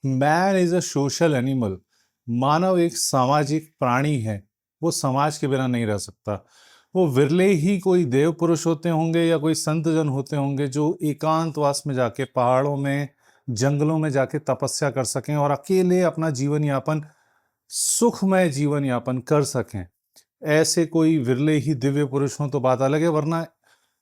Man is a social animal. मानव एक सामाजिक प्राणी है। वो समाज के बिना नहीं रह सकता। वो विरले ही कोई देव पुरुष होते होंगे या कोई संत जन होते होंगे जो एकांतवास में जाके पहाड़ों में जंगलों में जाके तपस्या कर सकें और अकेले अपना जीवन यापन सुखमय जीवन यापन कर सकें। ऐसे कोई विरले ही दिव्य पुरुष हों तो बात अलग है, वरना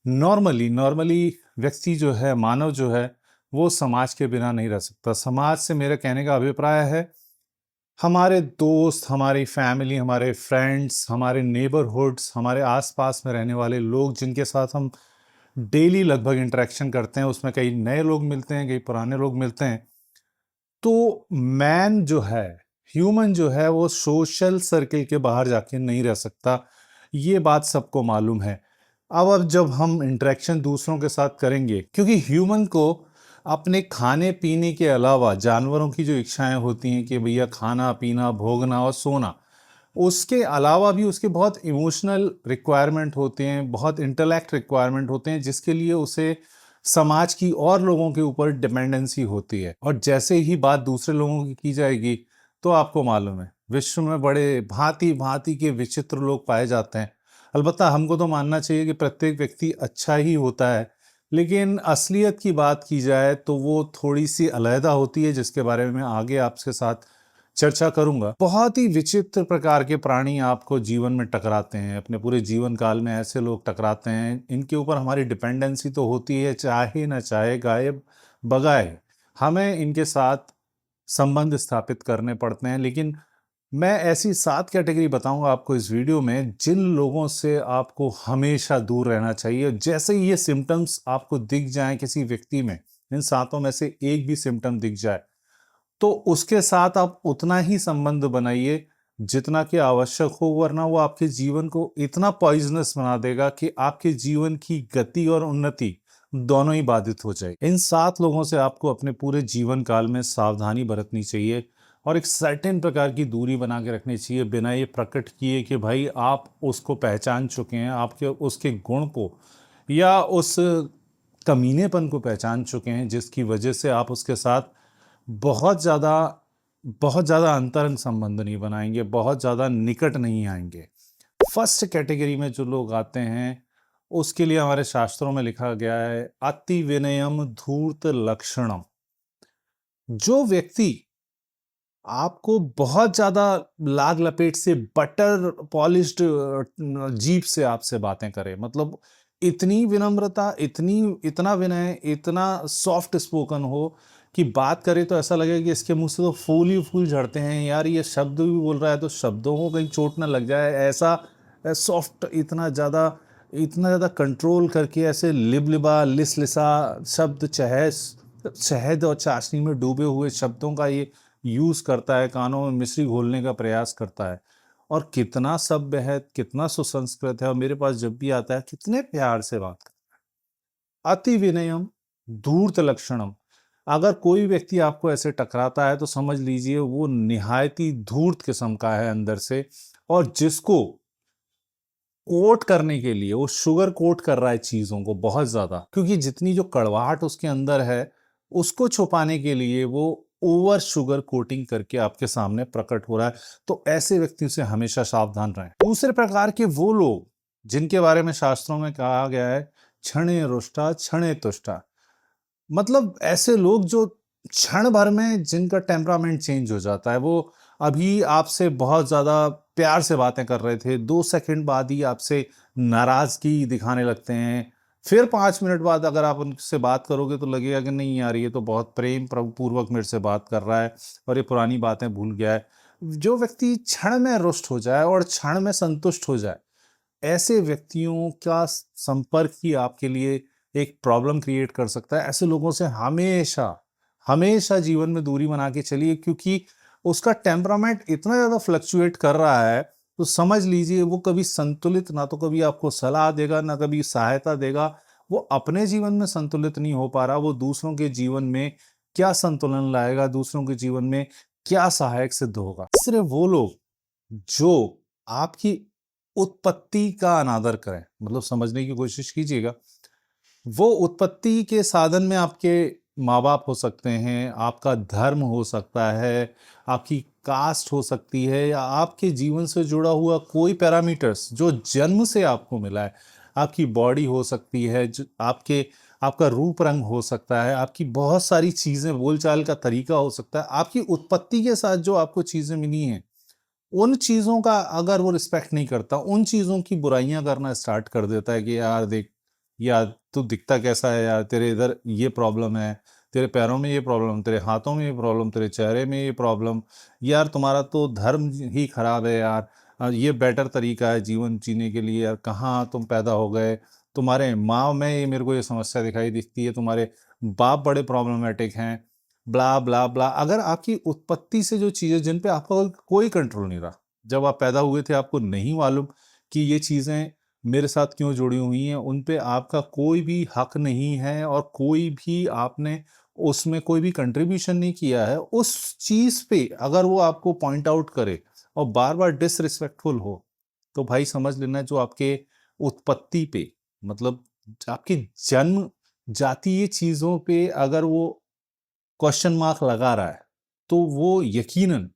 नॉर्मली नॉर्मली व्यक्ति जो है, मानव जो है, वो समाज के बिना नहीं रह सकता। समाज से मेरे कहने का अभिप्राय है हमारे दोस्त, हमारी फैमिली, हमारे फ्रेंड्स, हमारे नेबरहुड्स, हमारे आसपास में रहने वाले लोग जिनके साथ हम डेली लगभग इंटरेक्शन करते हैं। उसमें कई नए लोग मिलते हैं, कई पुराने लोग मिलते हैं। तो मैन जो है, ह्यूमन जो है, वो सोशल सर्किल के बाहर जाके नहीं रह सकता। ये बात सबको मालूम है। अब जब हम इंटरेक्शन दूसरों के साथ करेंगे, क्योंकि ह्यूमन को अपने खाने पीने के अलावा जानवरों की जो इच्छाएं होती हैं कि भैया खाना पीना भोगना और सोना, उसके अलावा भी उसके बहुत इमोशनल रिक्वायरमेंट होते हैं, बहुत इंटेलेक्ट रिक्वायरमेंट होते हैं, जिसके लिए उसे समाज की और लोगों के ऊपर डिपेंडेंसी होती है। और जैसे ही बात दूसरे लोगों की जाएगी, तो आपको मालूम है विश्व में बड़े भांति भांति के विचित्र लोग पाए जाते हैं। अलबत्ता हमको तो मानना चाहिए कि प्रत्येक व्यक्ति अच्छा ही होता है, लेकिन असलियत की बात की जाए तो वो थोड़ी सी अलहदा होती है, जिसके बारे में मैं आगे आपके साथ चर्चा करूंगा। बहुत ही विचित्र प्रकार के प्राणी आपको जीवन में टकराते हैं। अपने पूरे जीवन काल में ऐसे लोग टकराते हैं, इनके ऊपर हमारी डिपेंडेंसी तो होती है, चाहे ना चाहे, गायब बगाए हमें इनके साथ संबंध स्थापित करने पड़ते हैं। लेकिन मैं ऐसी 7 कैटेगरी बताऊंगा आपको इस वीडियो में, जिन लोगों से आपको हमेशा दूर रहना चाहिए। जैसे ही ये सिम्टम्स आपको दिख जाएं किसी व्यक्ति में, इन सातों में से एक भी सिम्टम दिख जाए, तो उसके साथ आप उतना ही संबंध बनाइए जितना कि आवश्यक हो, वरना वो आपके जीवन को इतना पॉइजनस बना देगा कि आपके जीवन की गति और उन्नति दोनों ही बाधित हो जाए। इन 7 लोगों से आपको अपने पूरे जीवन काल में सावधानी बरतनी चाहिए और एक सर्टेन प्रकार की दूरी बना के रखनी चाहिए, बिना ये प्रकट किए कि भाई आप उसको पहचान चुके हैं, आपके उसके गुण को या उस कमीनेपन को पहचान चुके हैं, जिसकी वजह से आप उसके साथ बहुत ज़्यादा बहुत ज़्यादा अंतरंग संबंध नहीं बनाएंगे, बहुत ज़्यादा निकट नहीं आएंगे। फर्स्ट कैटेगरी में जो लोग आते हैं, उसके लिए हमारे शास्त्रों में लिखा गया है अति विनयम धूर्त लक्षणम। जो व्यक्ति आपको बहुत ज्यादा लाग लपेट से बटर पॉलिश्ड जीभ से आपसे बातें करे, मतलब इतनी विनम्रता, इतनी इतना विनय, इतना सॉफ्ट स्पोकन हो कि बात करे तो ऐसा लगे कि इसके मुंह से तो फूल ही फूल झड़ते हैं यार, ये शब्द भी बोल रहा है तो शब्दों को कहीं चोट ना लग जाए, ऐसा सॉफ्ट, इतना ज्यादा कंट्रोल करके ऐसे लिबलिबा लिसलिसा शब्द, शहद और चाशनी में डूबे हुए शब्दों का ये यूज करता है, कानों में मिश्री घोलने का प्रयास करता है। और कितना सभ्य है, कितना सुसंस्कृत है, और मेरे पास जब भी आता है कितने प्यार से बात करता है। अति विनयम धूर्त लक्षणम। अगर कोई व्यक्ति आपको ऐसे टकराता है तो समझ लीजिए वो निहायती धूर्त किस्म का है अंदर से, और जिसको कोट करने के लिए वो शुगर कोट कर रहा है चीजों को बहुत ज्यादा, क्योंकि जितनी जो कड़वाहट उसके अंदर है उसको छुपाने के लिए वो ओवर शुगर कोटिंग करके आपके सामने प्रकट हो रहा है। तो ऐसे व्यक्ति से हमेशा सावधान रहें। दूसरे प्रकार के वो लोग जिनके बारे में शास्त्रों में कहा गया है क्षणे रुष्टा क्षणे तुष्टा, मतलब ऐसे लोग जो क्षण भर में जिनका टेम्परामेंट चेंज हो जाता है। वो अभी आपसे बहुत ज्यादा प्यार से बातें कर रहे थे, 2 सेकंड बाद ही आपसे नाराजगी दिखाने लगते हैं। फिर 5 मिनट बाद अगर आप उनसे बात करोगे तो लगेगा कि नहीं यार, ये तो बहुत प्रेम पूर्वक मेरे से बात कर रहा है और ये पुरानी बातें भूल गया है। जो व्यक्ति क्षण में रुष्ट हो जाए और क्षण में संतुष्ट हो जाए, ऐसे व्यक्तियों का संपर्क ही आपके लिए एक प्रॉब्लम क्रिएट कर सकता है। ऐसे लोगों से हमेशा हमेशा जीवन में दूरी बना के चलिए, क्योंकि उसका टेम्परामेंट इतना ज्यादा फ्लक्चुएट कर रहा है, तो समझ लीजिए वो कभी संतुलित, ना तो कभी आपको सलाह देगा ना कभी सहायता देगा। वो अपने जीवन में संतुलित नहीं हो पा रहा, वो दूसरों के जीवन में क्या संतुलन लाएगा, दूसरों के जीवन में क्या सहायक सिद्ध होगा। सिर्फ वो लोग जो आपकी उत्पत्ति का अनादर करें, मतलब समझने की कोशिश कीजिएगा, वो उत्पत्ति के साधन में आपके माँ बाप हो सकते हैं, आपका धर्म हो सकता है, आपकी कास्ट हो सकती है, या आपके जीवन से जुड़ा हुआ कोई पैरामीटर्स जो जन्म से आपको मिला है। आपकी बॉडी हो सकती है, आपका रूप रंग हो सकता है, आपकी बहुत सारी चीजें, बोलचाल का तरीका हो सकता है, आपकी उत्पत्ति के साथ जो आपको चीजें मिली हैं, उन चीजों का अगर वो रिस्पेक्ट नहीं करता, उन चीजों की बुराइयां करना स्टार्ट कर देता है कि यार देख, यार तू दिखता कैसा है, यार तेरे इधर ये प्रॉब्लम है, तेरे पैरों में ये प्रॉब्लम, तेरे हाथों में ये प्रॉब्लम, तेरे चेहरे में ये प्रॉब्लम, यार तुम्हारा तो धर्म ही खराब है यार, ये बेटर तरीका है जीवन जीने के लिए, यार कहाँ तुम पैदा हो गए, तुम्हारे माँ में ये मेरे को ये समस्या दिखाई दिखती है, तुम्हारे बाप बड़े प्रॉब्लमेटिक हैं, ब्ला ब्ला ब्ला। अगर आपकी उत्पत्ति से जो चीजें जिन पे आपका कोई कंट्रोल नहीं रहा, जब आप पैदा हुए थे आपको नहीं मालूम कि ये चीजें मेरे साथ क्यों जुड़ी हुई हैं, उन पे आपका कोई भी हक नहीं है, और कोई भी आपने उसमें कोई भी कंट्रीब्यूशन नहीं किया है, उस चीज पे अगर वो आपको पॉइंट आउट करे और बार बार डिसरिस्पेक्टफुल हो, तो भाई समझ लेना जो आपके उत्पत्ति पे, मतलब आपके जन्म जातीय चीजों पे अगर वो क्वेश्चन मार्क लगा रहा है, तो वो यकीनन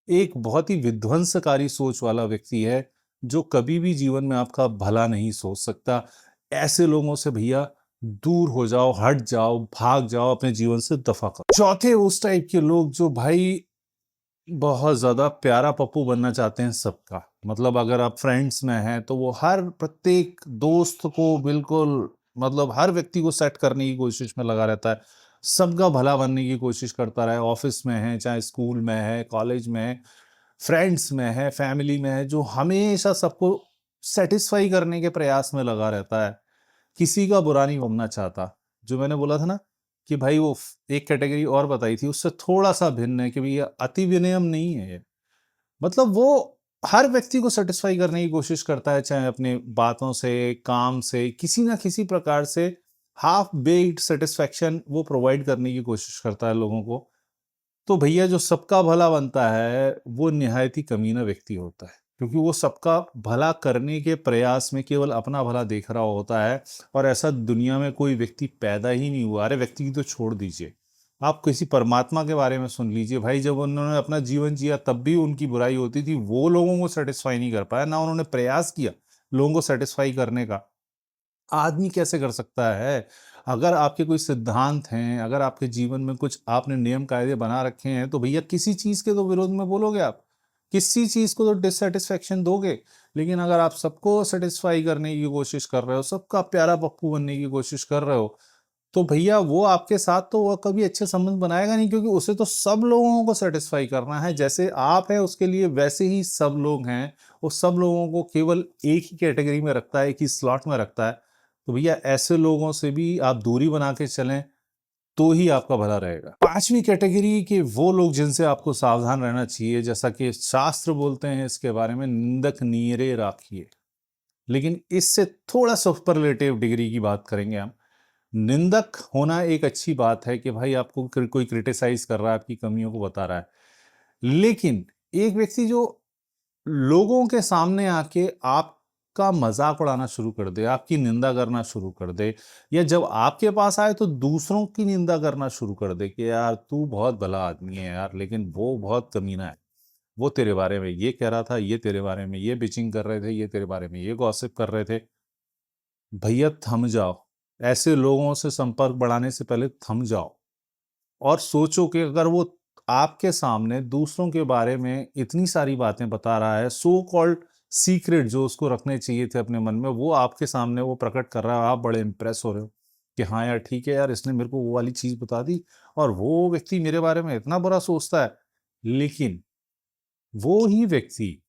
एक बहुत ही विध्वंसकारी सोच वाला व्यक्ति है, जो कभी भी जीवन में आपका भला नहीं सोच सकता। ऐसे लोगों से भैया दूर हो जाओ, हट जाओ, भाग जाओ, अपने जीवन से दफा करो। चौथे उस टाइप के लोग जो भाई बहुत ज्यादा प्यारा पप्पू बनना चाहते हैं सबका, मतलब अगर आप फ्रेंड्स में हैं तो वो हर प्रत्येक दोस्त को बिल्कुल, मतलब हर व्यक्ति को सेट करने की कोशिश में लगा रहता है, सबका भला बनने की कोशिश करता रहे, ऑफिस में है, चाहे स्कूल में है, कॉलेज में है, फ्रेंड्स में है, फैमिली में है, जो हमेशा सबको सेटिस्फाई करने के प्रयास में लगा रहता है, किसी का बुरा नहीं होना चाहता। जो मैंने बोला था ना कि भाई वो एक कैटेगरी और बताई थी, उससे थोड़ा सा भिन्न है कि भैया अति विनयम नहीं है ये, मतलब वो हर व्यक्ति को सेटिस्फाई करने की कोशिश करता है, चाहे अपने बातों से, काम से, किसी ना किसी प्रकार से हाफ बेक्ड सेटिस्फेक्शन वो प्रोवाइड करने की कोशिश करता है लोगों को। तो भैया जो सबका भला बनता है वो निहायत ही कमीना व्यक्ति होता है, क्योंकि वो सबका भला करने के प्रयास में केवल अपना भला देख रहा होता है, और ऐसा दुनिया में कोई व्यक्ति पैदा ही नहीं हुआ। अरे व्यक्ति की तो छोड़ दीजिए, आप किसी परमात्मा के बारे में सुन लीजिए भाई, जब उन्होंने अपना जीवन जिया तब भी उनकी बुराई होती थी, वो लोगों को सेटिस्फाई नहीं कर पाया, ना उन्होंने प्रयास किया लोगों को सेटिस्फाई करने का। आदमी कैसे कर सकता है? अगर आपके कोई सिद्धांत हैं, अगर आपके जीवन में कुछ आपने नियम कायदे बना रखे हैं, तो भैया किसी चीज के तो विरोध में बोलोगे आप, किसी चीज को तो डिससेटिस्फेक्शन दोगे। लेकिन अगर आप सबको सेटिस्फाई करने की कोशिश कर रहे हो, सबका प्यारा पप्पू बनने की कोशिश कर रहे हो, तो भैया वो आपके साथ तो वो कभी अच्छे संबंध बनाएगा नहीं, क्योंकि उसे तो सब लोगों को सेटिस्फाई करना है। जैसे आप हैं उसके लिए, वैसे ही सब लोग हैं, वो सब लोगों को केवल एक ही कैटेगरी में रखता है, एक ही स्लॉट में रखता है। तो भैया ऐसे लोगों से भी आप दूरी बना के चलें, तो ही आपका भला रहेगा। पांचवी कैटेगरी के वो लोग जिनसे आपको सावधान रहना चाहिए, जैसा कि शास्त्र बोलते हैं इसके बारे में, निंदक नीरे राखिए। लेकिन इससे थोड़ा सुपरलेटिव डिग्री की बात करेंगे हम। निंदक होना एक अच्छी बात है कि भाई आपको कोई क्रिटिसाइज कर रहा है, आपकी कमियों को बता रहा है, लेकिन एक व्यक्ति जो लोगों के सामने आके आपका मजाक उड़ाना शुरू कर दे, आपकी निंदा करना शुरू कर दे, या जब आपके पास आए तो दूसरों की निंदा करना शुरू कर दे कि यार तू बहुत भला आदमी है यार, लेकिन वो बहुत कमीना है, वो तेरे बारे में ये कह रहा था, ये तेरे बारे में ये बिचिंग कर रहे थे, ये तेरे बारे में ये गॉसिप कर रहे थे। भैया थम जाओ, ऐसे लोगों से संपर्क बढ़ाने से पहले थम जाओ, और सोचो कि अगर वो आपके सामने दूसरों के बारे में इतनी सारी बातें बता रहा है, सो कॉल्ड सीक्रेट जो उसको रखने चाहिए थे अपने मन में, वो आपके सामने वो प्रकट कर रहा है, आप बड़े इंप्रेस हो रहे हो कि हाँ यार ठीक है यार, इसने मेरे को वो वाली चीज बता दी, और वो व्यक्ति मेरे बारे में इतना बुरा सोचता है। लेकिन वो ही व्यक्ति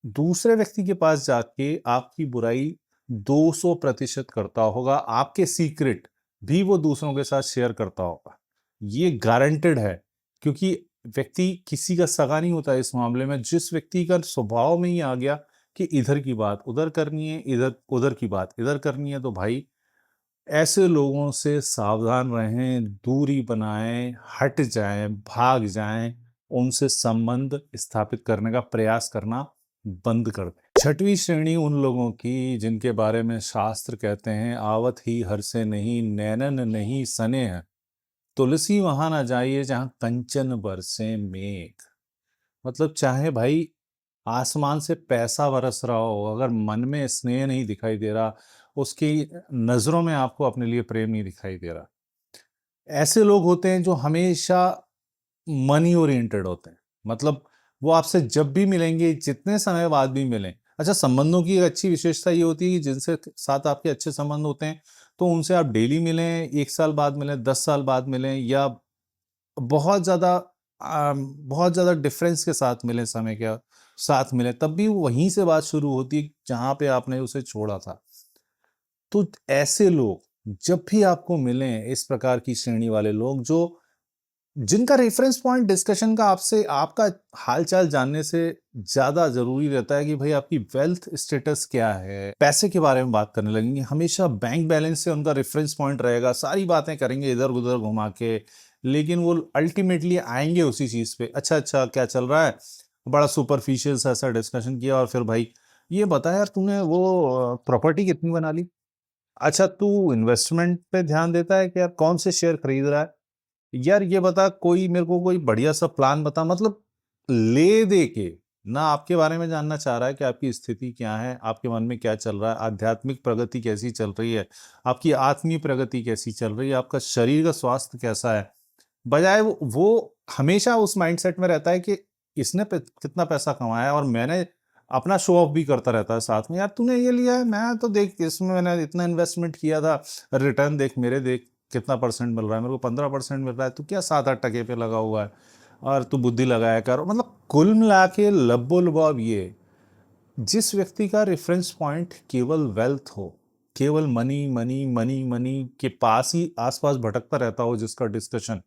दूसरे व्यक्ति के पास जाके आपकी बुराई 200% करता होगा, आपके सीक्रेट भी वो दूसरों के साथ शेयर करता होगा, ये गारंटेड है। क्योंकि व्यक्ति किसी का सगा नहीं होता इस मामले में, जिस व्यक्ति का स्वभाव में ही आ गया कि इधर की बात उधर करनी है, इधर उधर की बात इधर करनी है, तो भाई ऐसे लोगों से सावधान रहें, दूरी बनाएं, हट जाएं, भाग जाएं, उनसे संबंध स्थापित करने का प्रयास करना बंद कर दें। छठवीं श्रेणी उन लोगों की जिनके बारे में शास्त्र कहते हैं, आवत ही हर से नहीं, नैनन नहीं सने हैं। तुलसी वहां ना जाइए जहां कंचन बरसे मेघ। मतलब चाहे भाई आसमान से पैसा बरस रहा हो, अगर मन में स्नेह नहीं दिखाई दे रहा, उसकी नजरों में आपको अपने लिए प्रेम नहीं दिखाई दे रहा, ऐसे लोग होते हैं जो हमेशा मनी ओरिएंटेड होते हैं। मतलब वो आपसे जब भी मिलेंगे, जितने समय बाद भी मिलें। अच्छा, संबंधों की एक अच्छी विशेषता ये होती है कि जिनसे साथ आपके अच्छे संबंध होते हैं, तो उनसे आप डेली मिलें, 1 साल बाद मिलें, 10 साल बाद मिलें, या बहुत ज्यादा बहुत ज्यादा डिफरेंस के साथ मिले, समय के साथ मिले, तब भी वहीं से बात शुरू होती है जहां पे आपने उसे छोड़ा था। तो ऐसे लोग जब भी आपको मिलें, इस प्रकार की श्रेणी वाले लोग जो जिनका रेफरेंस पॉइंट डिस्कशन का आपसे आपका हालचाल जानने से ज्यादा जरूरी रहता है कि भाई आपकी वेल्थ स्टेटस क्या है, पैसे के बारे में बात करने लगेंगे, हमेशा बैंक बैलेंस से उनका रेफरेंस पॉइंट रहेगा, सारी बातें करेंगे इधर उधर घुमा के, लेकिन वो अल्टीमेटली आएंगे उसी चीज पे। अच्छा अच्छा, क्या चल रहा है, बड़ा सुपरफिशियल सा ऐसा डिस्कशन किया, और फिर भाई ये बता यार, तूने वो प्रॉपर्टी कितनी बना ली, अच्छा तू इन्वेस्टमेंट पे ध्यान देता है कि यार कौन से शेयर खरीद रहा है, यार ये बता, कोई मेरे को कोई बढ़िया सा प्लान बता। मतलब ले दे के ना आपके बारे में जानना चाह रहा है कि आपकी स्थिति क्या है, आपके मन में क्या चल रहा है, आध्यात्मिक प्रगति कैसी चल रही है, आपकी आत्मीय प्रगति कैसी चल रही है, आपका शरीर का स्वास्थ्य कैसा है। बजाय वो हमेशा उस माइंडसेट में रहता है कि इसने कितना पैसा कमाया है, और मैंने अपना शो ऑफ भी करता रहता है साथ में, यार तूने ये लिया है, मैं तो देख इसमें मैंने इतना इन्वेस्टमेंट किया था, रिटर्न देख मेरे, देख कितना परसेंट मिल रहा है, मेरे को 15% मिल रहा है, तू क्या 7-8 टके पे लगा हुआ है, और तू बुद्धि लगाया कर। मतलब कुल मिला के लब्बो लुबाब ये, जिस व्यक्ति का रेफरेंस पॉइंट केवल वेल्थ हो, केवल मनी मनी मनी मनी के पास ही आसपास भटकता रहता हो जिसका डिस्कशन,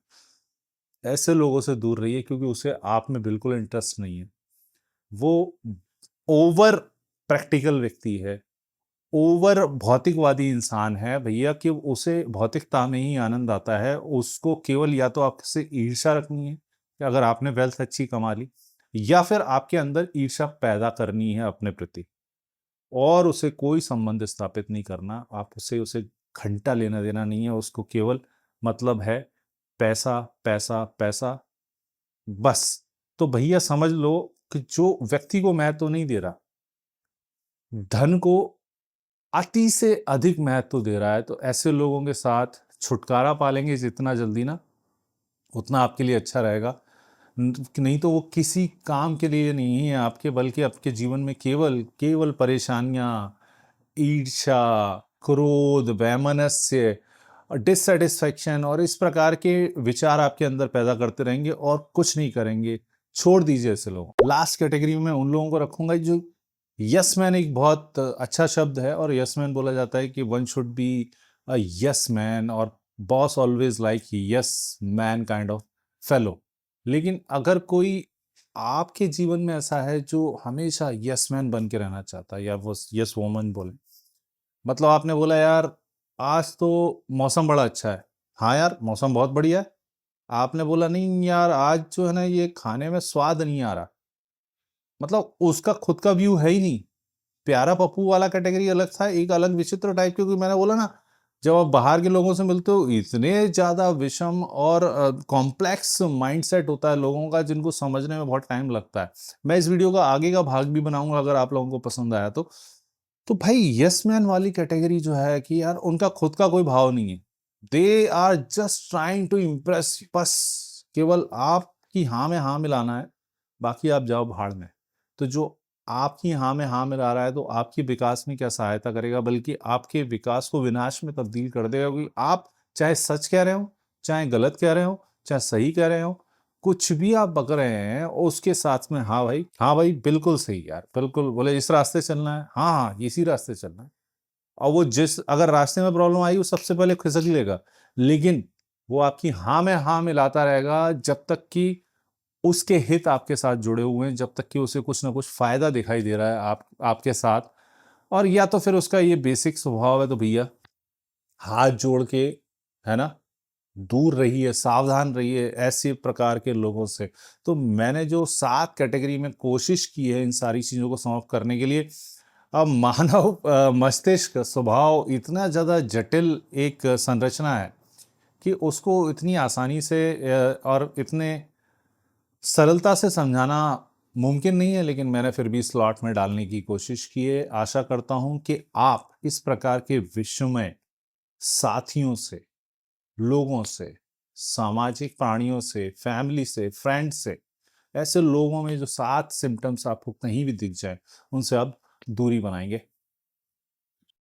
ऐसे लोगों से दूर रहिए, क्योंकि उसे आप में बिल्कुल इंटरेस्ट नहीं है। वो ओवर प्रैक्टिकल व्यक्ति है, ओवर भौतिकवादी इंसान है भैया, कि उसे भौतिकता में ही आनंद आता है। उसको केवल या तो आपसे ईर्ष्या रखनी है कि अगर आपने वेल्थ अच्छी कमा ली, या फिर आपके अंदर ईर्ष्या पैदा करनी है अपने प्रति, और उसे कोई संबंध स्थापित नहीं करना, आप उसे उसे घंटा लेना देना नहीं है, उसको केवल मतलब है पैसा पैसा पैसा, बस। तो भैया समझ लो कि जो व्यक्ति को मैं तो नहीं दे रहा, धन को अति से अधिक महत्व दे रहा है, तो ऐसे लोगों के साथ छुटकारा पालेंगे जितना जल्दी ना, उतना आपके लिए अच्छा रहेगा। नहीं तो वो किसी काम के लिए नहीं है आपके, बल्कि आपके जीवन में केवल केवल परेशानियां, ईर्ष्या, क्रोध, वैमनस्य, डिससेटिस्फैक्शन और इस प्रकार के विचार आपके अंदर पैदा करते रहेंगे, और कुछ नहीं करेंगे। छोड़ दीजिए ऐसे लोग। लास्ट कैटेगरी में मैं उन लोगों को रखूंगा जो यस मैन, एक बहुत अच्छा शब्द है, और यस मैन बोला जाता है कि one should be a yes man, और boss always like yes man kind of fellow. लेकिन अगर कोई आपके जीवन में ऐसा है जो हमेशा यस मैन बन के रहना चाहता है, या वो यस वोमन बोले, मतलब आपने बोला यार आज तो मौसम बड़ा अच्छा है, हाँ यार मौसम बहुत बढ़िया है, आपने बोला नहीं यार आज जो है ना ये खाने में स्वाद नहीं आ रहा, मतलब उसका खुद का व्यू है ही नहीं। प्यारा पप्पू वाला कैटेगरी अलग था, एक अलग विचित्र टाइप, क्योंकि मैंने बोला ना, जब आप बाहर के लोगों से मिलते हो, इतने ज्यादा विषम और कॉम्प्लेक्स माइंडसेट होता है लोगों का, जिनको समझने में बहुत टाइम लगता है। मैं इस वीडियो का आगे का भाग भी बनाऊंगा अगर आप लोगों को पसंद आया तो भाई यस मैन वाली कैटेगरी जो है कि यार उनका खुद का कोई भाव नहीं है, they are just trying to impress, बस केवल आपकी हाँ में हाँ मिलाना है, बाकी आप जाओ भाड़ में। तो जो आपकी हाँ में हाँ मिला रहा है, तो आपके विकास में क्या सहायता करेगा, बल्कि आपके विकास को विनाश में तब्दील कर देगा, क्योंकि आप चाहे सच कह रहे हो, चाहे गलत कह रहे हो, चाहे सही कह रहे हो, कुछ भी आप बक रहे हैं, उसके साथ में हाँ भाई बिल्कुल सही यार, बिल्कुल बोले इस रास्ते चलना है, हाँ हाँ इसी रास्ते चलना है। और वो जिस अगर रास्ते में प्रॉब्लम आई, वो सबसे पहले खिसक लेगा, लेकिन वो आपकी हाँ में हाँ मिलाता रहेगा जब तक कि उसके हित आपके साथ जुड़े हुए हैं, जब तक कि उसे कुछ ना कुछ फायदा दिखाई दे रहा है आपके साथ। और या तो फिर उसका ये बेसिक स्वभाव है, तो भैया हाथ जोड़ के, है ना, दूर रहिए, सावधान रहिए ऐसे प्रकार के लोगों से। तो मैंने जो 7 कैटेगरी में कोशिश की है इन सारी चीजों को समाप्त करने के लिए, अब मानव मस्तिष्क स्वभाव इतना ज्यादा जटिल एक संरचना है कि उसको इतनी आसानी से और इतने सरलता से समझाना मुमकिन नहीं है, लेकिन मैंने फिर भी स्लॉट में डालने की कोशिश की है। आशा करता हूं कि आप इस प्रकार के विश्व में साथियों से, लोगों से, सामाजिक प्राणियों से, फैमिली से, फ्रेंड से, ऐसे लोगों में जो 7 सिम्टम्स आपको कहीं भी दिख जाए, उनसे अब दूरी बनाएंगे।